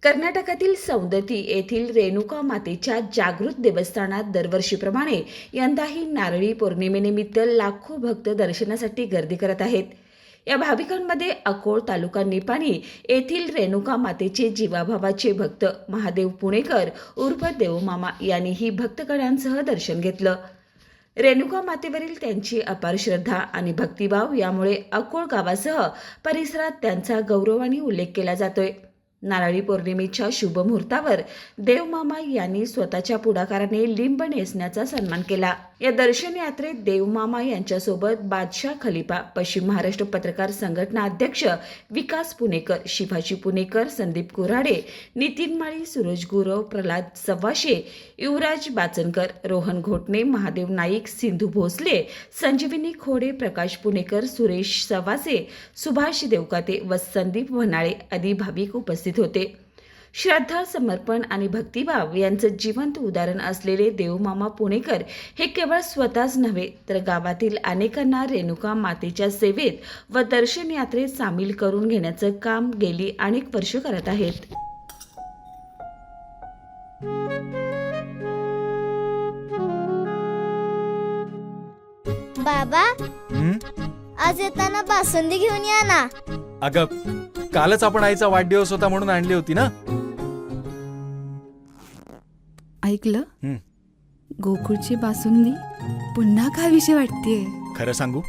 कर्नाटकातील सौंदती येथील रेणुका मातेच्या जागृत देवस्थानात दरवर्षीप्रमाणे यंदाही नारळी पौर्णिमेनिमित्त लाखो भक्त दर्शनासाठी गर्दी करत आहेत. या भाविकांमध्ये अकोट तालुका निपाणी येथील रेणुका मातेचे जीवाभावाचे भक्त महादेव पुणेकर उर्फ देवमामा यांनीही भक्तगणांसह दर्शन घेतलं. रेणुका मातेवरील त्यांची अपार श्रद्धा आणि भक्तिभाव यामुळे अकोट गावासह परिसरात त्यांचा गौरवाने उल्लेख केला जातोय. नारळी पौर्णिमेच्या शुभ मुहूर्तावर देवमामा यांनी स्वतःच्या पुढाकाराने लिंब नेसण्याचा सन्मान केला. या दर्शन यात्रेत देवमामा यांच्यासोबत बादशाह खलिफा, पश्चिम महाराष्ट्र पत्रकार संघटना अध्यक्ष विकास पुणेकर, शिवाजी पुणेकर, संदीप कुऱ्हाडे, नितीन माळी, सूरज गुरव, प्रल्हाद सव्वाशे, युवराज बाचनकर, रोहन घोटणे, महादेव नाईक, सिंधू भोसले, संजीवनी खोडे, प्रकाश पुणेकर, सुरेश सवासे, सुभाष देवकाते व संदीप वनाळे आदी भाविक उपस्थित होते. श्रद्धा, समर्पण आणि भक्तिभाव यांचं जिवंत उदाहरण असलेले देवमामा पुणेकर हे केवळ स्वतःच नव्हे तर गावातील अनेकांना रेणुका मातेच्या सेवेत व दर्शन यात्रेत सामील करून घेण्याचं काम गेली अनेक वर्ष करत आहेत. बाबा, आज येताना बासुंदी घेऊन या ना. अगं, कालच आपण आईचा वाढदिवस होता म्हणून आणली होती ना. ऐकलं, गोकुळची बासुंदी पुन्हा खावीशी वाटतेय. खरं सांगू,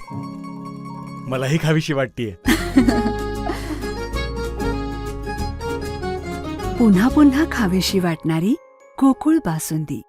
मलाही खावीशी वाटतेय. पुन्हा पुन्हा खावीशी वाटणारी गोकुळ बासुंदी.